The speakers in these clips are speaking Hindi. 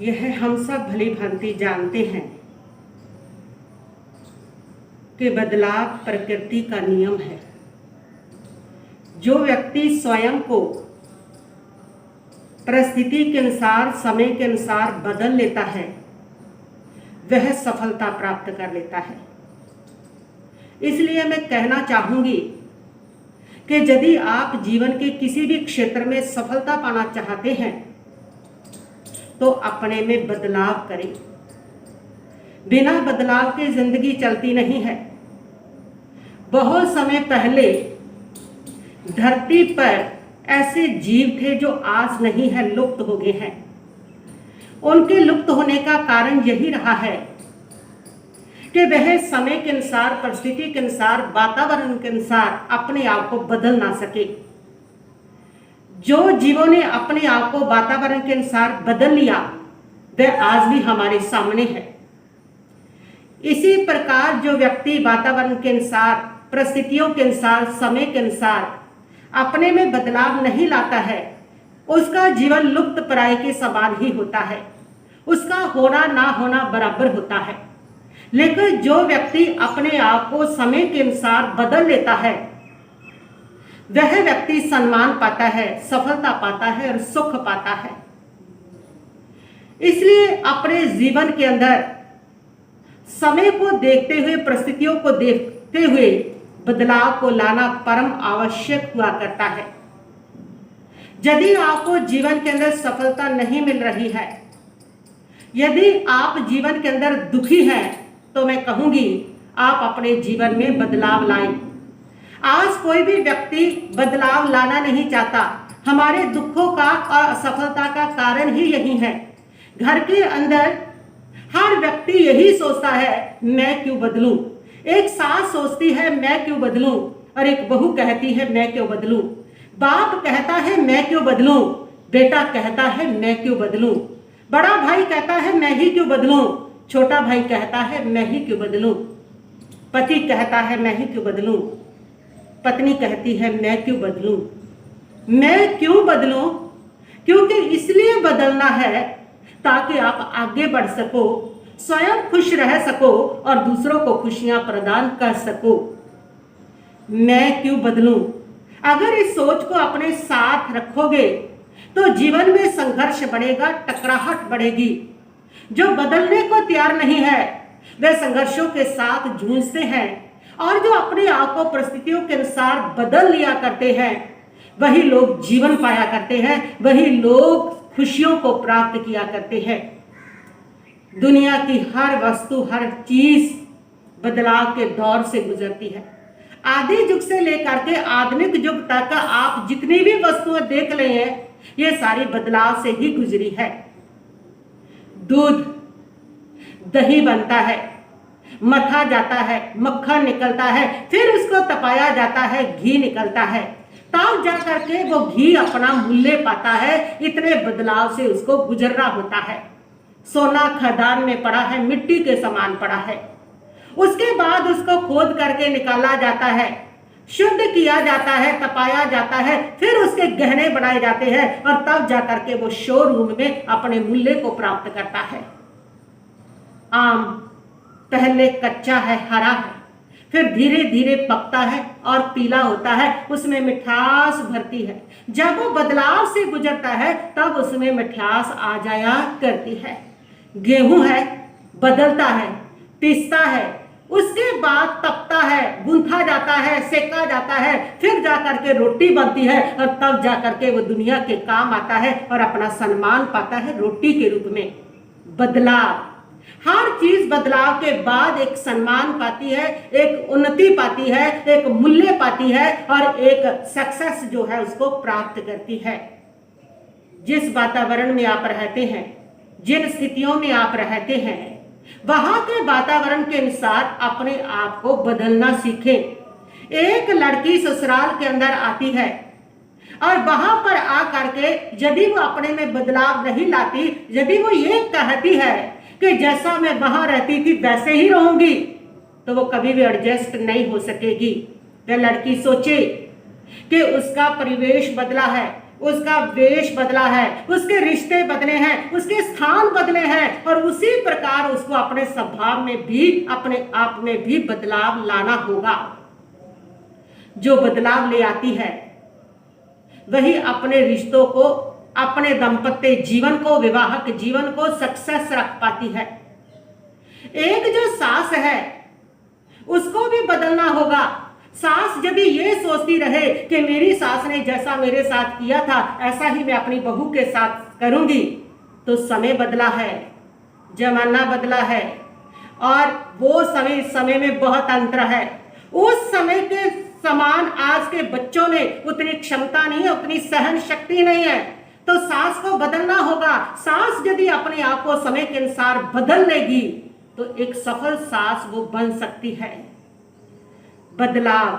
यह हम सब भली भांति जानते हैं कि बदलाव प्रकृति का नियम है। जो व्यक्ति स्वयं को परिस्थिति के अनुसार, समय के अनुसार बदल लेता है, वह सफलता प्राप्त कर लेता है। इसलिए मैं कहना चाहूंगी कि यदि आप जीवन के किसी भी क्षेत्र में सफलता पाना चाहते हैं तो अपने में बदलाव करें। बिना बदलाव के जिंदगी चलती नहीं है। बहुत समय पहले धरती पर ऐसे जीव थे जो आज नहीं है, लुप्त हो गए हैं। उनके लुप्त होने का कारण यही रहा है कि वह समय के अनुसार, परिस्थिति के अनुसार, वातावरण के अनुसार अपने आप को बदल ना सके। जो जीवों ने अपने आप को वातावरण के अनुसार बदल लिया, वह आज भी हमारे सामने है। इसी प्रकार जो व्यक्ति वातावरण के अनुसार, परिस्थितियों के अनुसार, समय के अनुसार अपने में बदलाव नहीं लाता है, उसका जीवन लुप्त प्राय के समान ही होता है। उसका होना ना होना बराबर होता है। लेकिन जो व्यक्ति अपने आप को समय के अनुसार बदल लेता है, वह व्यक्ति सम्मान पाता है, सफलता पाता है और सुख पाता है। इसलिए अपने जीवन के अंदर समय को देखते हुए, परिस्थितियों को देखते हुए बदलाव को लाना परम आवश्यक हुआ करता है। यदि आपको जीवन के अंदर सफलता नहीं मिल रही है, यदि आप जीवन के अंदर दुखी हैं, तो मैं कहूंगी आप अपने जीवन में बदलाव लाएं। आज कोई भी व्यक्ति बदलाव लाना नहीं चाहता। हमारे दुखों का और असफलता का कारण ही यही है। घर के अंदर हर व्यक्ति यही सोचता है, मैं क्यों बदलूं। एक सास सोचती है, मैं क्यों बदलूं, और एक बहू कहती है, मैं क्यों बदलूं। बाप कहता है, मैं क्यों बदलूं। बेटा कहता है, मैं क्यों बदलूं। बड़ा भाई कहता है, मैं ही क्यों बदलूं। छोटा भाई कहता है, मैं ही क्यों बदलूं। पति कहता है, मैं ही क्यों बदलूं। पत्नी कहती है, मैं क्यों बदलूं। मैं क्यों बदलूं? क्योंकि इसलिए बदलना है ताकि आप आगे बढ़ सको, स्वयं खुश रह सको और दूसरों को खुशियां प्रदान कर सको। मैं क्यों बदलूं? अगर इस सोच को अपने साथ रखोगे तो जीवन में संघर्ष बढ़ेगा, टकराहट बढ़ेगी। जो बदलने को तैयार नहीं है, वे संघर्षों के साथ जूझते हैं, और जो अपने आप को परिस्थितियों के अनुसार बदल लिया करते हैं, वही लोग जीवन पाया करते हैं, वही लोग खुशियों को प्राप्त किया करते हैं। दुनिया की हर वस्तु, हर चीज बदलाव के दौर से गुजरती है। आदि युग से लेकर के आधुनिक युग तक आप जितनी भी वस्तुएं देख रहे हैं, ये सारी बदलाव से ही गुजरी है। दूध, दही बनता है, मथा जाता है, मक्खन निकलता है, फिर उसको तपाया जाता है, घी निकलता है, तब जाकर के वो घी अपना मूल्य पाता है। इतने बदलाव से उसको गुजरना होता है। सोना खदान में पड़ा है, मिट्टी के समान पड़ा है। उसके बाद उसको खोद करके निकाला जाता है, शुद्ध किया जाता है, तपाया जाता है, फिर उसके गहने बनाए जाते हैं, और तब जाकर के वो शोरूम में अपने मूल्य को प्राप्त करता है। आम पहले कच्चा है, हरा है, फिर धीरे धीरे पकता है और पीला होता है, उसमें मिठास भरती है। जब वो बदलाव से गुजरता है तब उसमें मिठास आ जाया करती है। गेहूं है, बदलता है, पिसता है, उसके बाद तपता है, गूंथा जाता है, सेका जाता है, फिर जाकर के रोटी बनती है, और तब जाकर के वो दुनिया के काम आता है और अपना सम्मान पाता है रोटी के रूप में। बदलाव, हर चीज बदलाव के बाद एक सम्मान पाती है, एक उन्नति पाती है, एक मूल्य पाती है, और एक सक्सेस जो है उसको प्राप्त करती है। जिस वातावरण में आप रहते हैं, जिन स्थितियों में आप रहते हैं, वहां के वातावरण के अनुसार अपने आप को बदलना सीखें। एक लड़की ससुराल के अंदर आती है और वहां पर आकर के यदि वो अपने में बदलाव नहीं लाती, यदि वो ये कहती है कि जैसा मैं वहां रहती थी वैसे ही रहूंगी, तो वो कभी भी एडजस्ट नहीं हो सकेगी। वह लड़की सोचे कि उसका परिवेश बदला है, उसका वेश बदला है, उसके रिश्ते बदले हैं, उसके स्थान बदले हैं, और उसी प्रकार उसको अपने स्वभाव में भी, अपने आप में भी बदलाव लाना होगा। जो बदलाव ले आती है वही अपने रिश्तों को, अपने दाम्पत्य जीवन को, विवाहक जीवन को सक्सेस रख पाती है। एक जो सास है उसको भी बदलना होगा। सास यदि ये सोचती रहे कि मेरी सास ने जैसा मेरे साथ किया था ऐसा ही मैं अपनी बहू के साथ करूंगी, तो समय बदला है, जमाना बदला है, और वो समय में बहुत अंतर है। उस समय के समान आज के बच्चों में उतनी क्षमता नहीं है, उतनी सहन शक्ति नहीं है, तो सास को बदलना होगा। सास यदि अपने आप को समय के अनुसार बदल लेगी तो एक सफल सास वो बन सकती है। बदलाव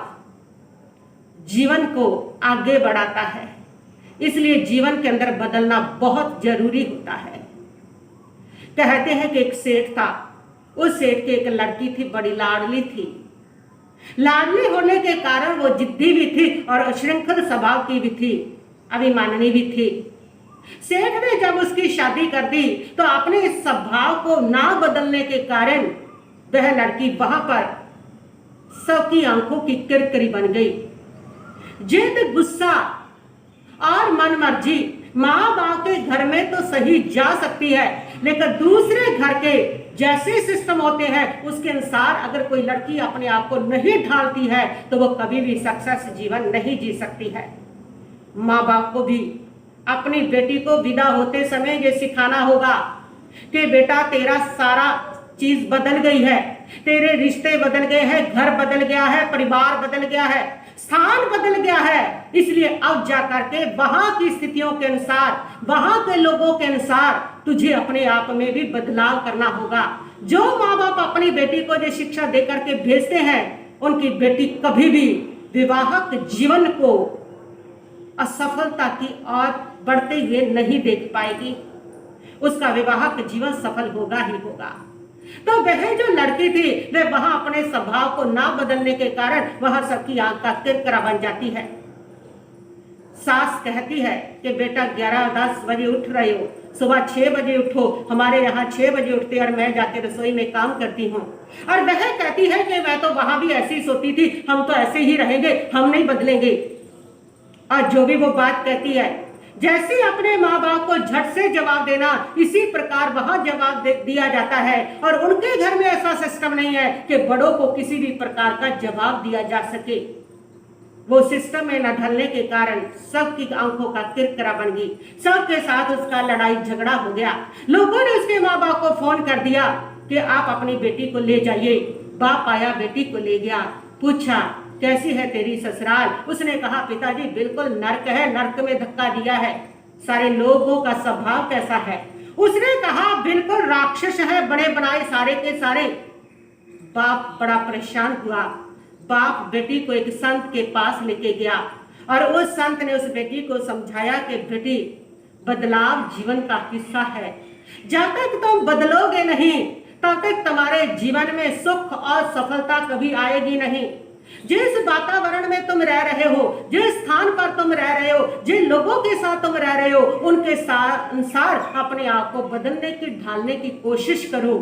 जीवन को आगे बढ़ाता है, इसलिए जीवन के अंदर बदलना बहुत जरूरी होता है। कहते हैं कि एक सेठ था, उस सेठ की एक लड़की थी, बड़ी लाडली थी। लाडली होने के कारण वो जिद्दी भी थी और अश्रृंखल स्वभाव की भी थी, अभिमाननी भी थी। सेठ ने जब उसकी शादी कर दी तो अपने इस स्वभाव को ना बदलने के कारण वह लड़की वहां पर सबकी आंखों की किरकिरी बन गई। जिद, गुस्सा और मनमर्जी माँ बाप के घर में तो सही जा सकती है, लेकिन दूसरे घर के जैसे सिस्टम होते हैं उसके अनुसार अगर कोई लड़की अपने आप को नहीं ढालती है तो वो कभी भी सक्सेस जीवन नहीं जी सकती है। माँ बाप को भी अपनी बेटी को विदा होते समय ये सिखाना होगा कि बेटा तेरा सारा चीज बदल गई है, तेरे रिश्ते बदल गए हैं, घर बदल गया है, परिवार बदल गया है, स्थान बदल गया है, इसलिए अब जा करके वहां की स्थितियों के अनुसार, वहां के लोगों के अनुसार तुझे अपने आप में भी बदलाव करना होगा। जो माँ बाप अपनी बेटी को जो शिक्षा दे करके भेजते हैं उनकी बेटी कभी भी विवाहक जीवन को असफलता की ओर बढ़ते हुए नहीं देख पाएगी, उसका विवाहक जीवन सफल होगा ही होगा। तो वह जो लड़की थी वह वहां अपने स्वभाव को ना बदलने के कारण वहां सबकी आंख का किरकिरा बन जाती है। सास कहती है कि बेटा 11-10 बजे उठ रहे हो, सुबह 6 बजे उठो, हमारे यहाँ 6 बजे उठते और मैं जाके रसोई में काम करती हूँ। और वह कहती है कि मैं तो वहां भी ऐसी सोती थी, हम तो ऐसे ही रहेंगे, हम नहीं बदलेंगे। और जो भी वो बात कहती है, जैसे अपने माँ बाप को झट से जवाब देना, इसी प्रकार वहां जवाब दिया जाता है। और उनके घर में ऐसा सिस्टम नहीं है कि बड़ों को किसी भी प्रकार का जवाब दिया जा सके। वो सिस्टम में न ढलने के कारण सबकी आंखों का किरकिरा बन गई, सबके साथ उसका लड़ाई झगड़ा हो गया। लोगों ने उसके माँ बाप को फोन कर दिया कि आप अपनी बेटी को ले जाइए। बाप आया, बेटी को ले गया, पूछा कैसी है तेरी ससुराल। उसने कहा पिताजी बिल्कुल नर्क है, नर्क में धक्का दिया है। सारे लोगों का स्वभाव कैसा है? उसने कहा बिल्कुल राक्षस है, बड़े बनाए सारे के सारे। बाप बड़ा परेशान हुआ। बाप बेटी को एक संत के पास लेके गया और उस संत ने उस बेटी को समझाया कि बेटी बदलाव जीवन का हिस्सा है, जब तक तुम बदलोगे नहीं तब तक तुम्हारे जीवन में सुख और सफलता कभी आएगी नहीं। जिस वातावरण में तुम रह रहे हो, जिस स्थान पर तुम रह रहे हो, जिन लोगों के साथ तुम रह रहे हो, उनके अनुसार अपने आप को बदलने की, ढालने की कोशिश करो।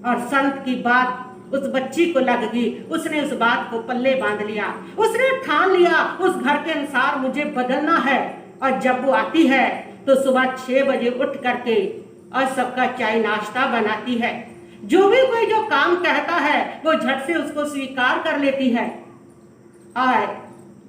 और संत की बात उस बच्ची को लग गई, उसने उस बात को पल्ले बांध लिया, उसने ठान लिया उस घर के अनुसार मुझे बदलना है। और जब वो आती है तो सुबह 6 बजे उठ करके और सबका चाय नाश्ता बनाती है। जो भी कोई जो काम कहता है वो झट से उसको स्वीकार कर लेती है और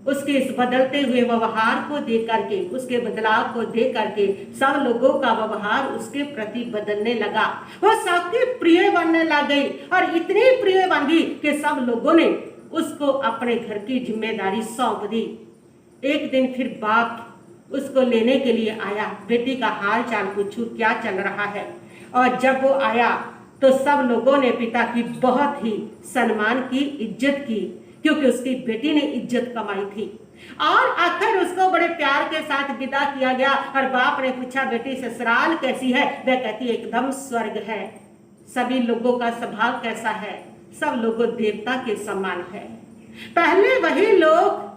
उसके इस बदलते हुए व्यवहार को देख करके, उसके बदलाव को देख करके सब लोगों का व्यवहार उसके प्रति बदलने लगा। वो सबकी प्रिय बनने लग गई और इतनी प्रिय बन गई कि सब लोगों ने उसको अपने घर की जिम्मेदारी सौंप दी। एक दिन फिर बाप उसको लेने के लिए आया, बेटी का हाल चाल पूछूं क्या चल रहा है। और जब वो आया तो सब लोगों ने पिता की बहुत ही सम्मान की, इज्जत की, क्योंकि उसकी बेटी ने इज्जत कमाई थी। और आखिर उसको बड़े प्यार के साथ विदा किया गया। और बाप ने पूछा बेटी ससुराल कैसी है? वह कहती एकदम स्वर्ग है। सभी लोगों का स्वभाव कैसा है? सब लोगों देवता के समान है। पहले वही लोग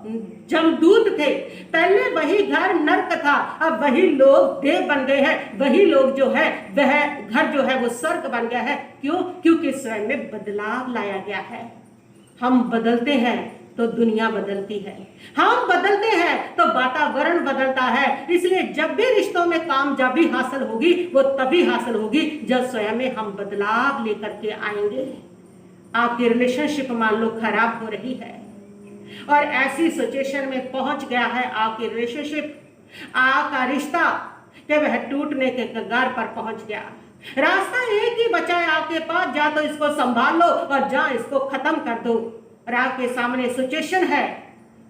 जमदूत थे, पहले वही घर नर्क था, अब वही लोग देव बन गए हैं, वही लोग जो है वह घर जो है वो स्वर्ग बन गया है। क्यों? क्योंकि स्वयं में बदलाव लाया गया है। हम बदलते हैं तो दुनिया बदलती है, हम बदलते हैं तो वातावरण बदलता है। इसलिए जब भी रिश्तों में कामयाबी हासिल होगी वो तभी हासिल होगी जब स्वयं में हम बदलाव लेकर के आएंगे। आपकी रिलेशनशिप मान लो खराब हो रही है और ऐसी सिचुएशन में पहुंच गया है आपकी रिलेशनशिप, आपका रिश्ता कि वह टूटने के कगार पर पहुंच गया। रास्ता एक ही बचा है आपके पास, जा तो इसको संभाल लो और जा इसको खत्म कर दो। और आपके सामने सिचुएशन है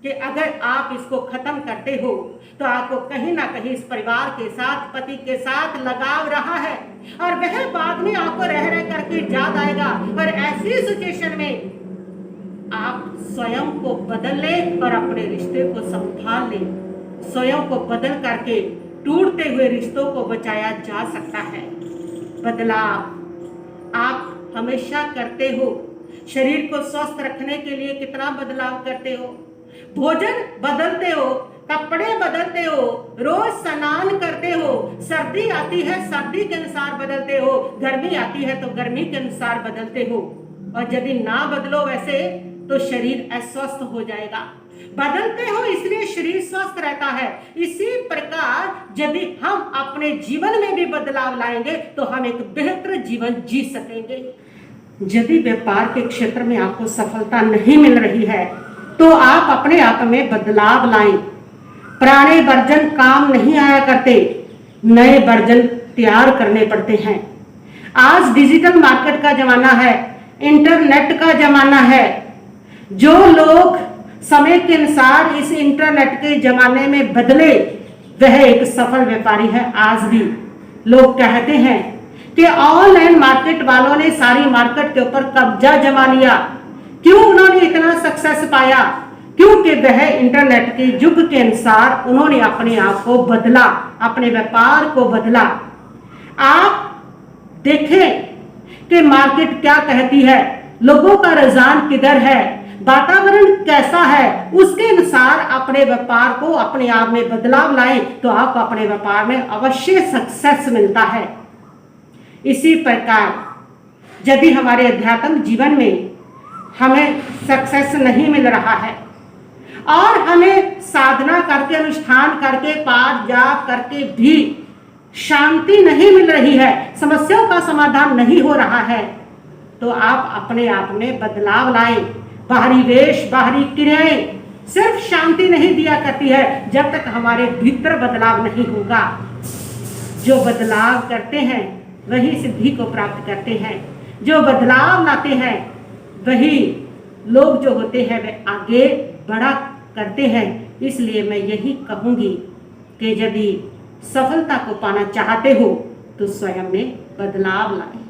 कि अगर आप इसको खत्म करते हो तो आपको कहीं ना कहीं इस परिवार के साथ, पति के साथ लगाव रहा है और वह बाद में आपको रह रह करके याद आएगा। और ऐसी सिचुएशन में आप स्वयं को बदल लें और अपने रिश्ते को संभाल लें। स्वयं को बदल करके टूटते हुए रिश्तों को बचाया जा सकता है। बदलाव आप हमेशा करते हो। शरीर को स्वस्थ रखने के लिए कितना बदलाव करते हो, भोजन बदलते हो, कपड़े बदलते हो, रोज स्नान करते हो, सर्दी आती है सर्दी के अनुसार बदलते हो, गर्मी आती है तो गर्मी के अनुसार बदलते हो। और यदि ना बदलो वैसे तो शरीर अस्वस्थ हो जाएगा। बदलते हो इसलिए शरीर स्वस्थ रहता है। इसी प्रकार यदि हम अपने जीवन में भी बदलाव लाएंगे तो हम एक बेहतर जीवन जी सकेंगे। यदि व्यापार के क्षेत्र में आपको सफलता नहीं मिल रही है तो आप अपने आप में बदलाव लाएं। पुराने वर्जन काम नहीं आया करते, नए वर्जन तैयार करने पड़ते हैं। आज डिजिटल मार्केट का जमाना है, इंटरनेट का जमाना है। जो लोग समय के अनुसार इस इंटरनेट के जमाने में बदले वह एक सफल व्यापारी है। आज भी लोग कहते हैं कि ऑनलाइन मार्केट वालों ने सारी मार्केट के ऊपर कब्जा जमा लिया। क्यों उन्होंने इतना सक्सेस पाया? क्योंकि वह इंटरनेट के युग के अनुसार उन्होंने अपने आप को बदला, अपने व्यापार को बदला। आप देखें कि मार्केट क्या कहती है, लोगों का रुझान किधर है, वातावरण कैसा है, उसके अनुसार अपने व्यापार को अपने आप में बदलाव लाएं तो आपको अपने व्यापार में अवश्य सक्सेस मिलता है। इसी प्रकार यदि हमारे अध्यात्म जीवन में हमें सक्सेस नहीं मिल रहा है और हमें साधना करके, अनुष्ठान करके, पाठ जाप करके भी शांति नहीं मिल रही है, समस्याओं का समाधान नहीं हो रहा है, तो आप अपने आप में बदलाव लाएं। बाहरी वेश, बाहरी क्रियाएं सिर्फ शांति नहीं दिया करती है जब तक हमारे भीतर बदलाव नहीं होगा। जो बदलाव करते हैं वही सिद्धि को प्राप्त करते हैं। जो बदलाव लाते हैं वही लोग जो होते हैं वे आगे बढ़ा करते हैं। इसलिए मैं यही कहूँगी कि यदि सफलता को पाना चाहते हो तो स्वयं में बदलाव लाएं।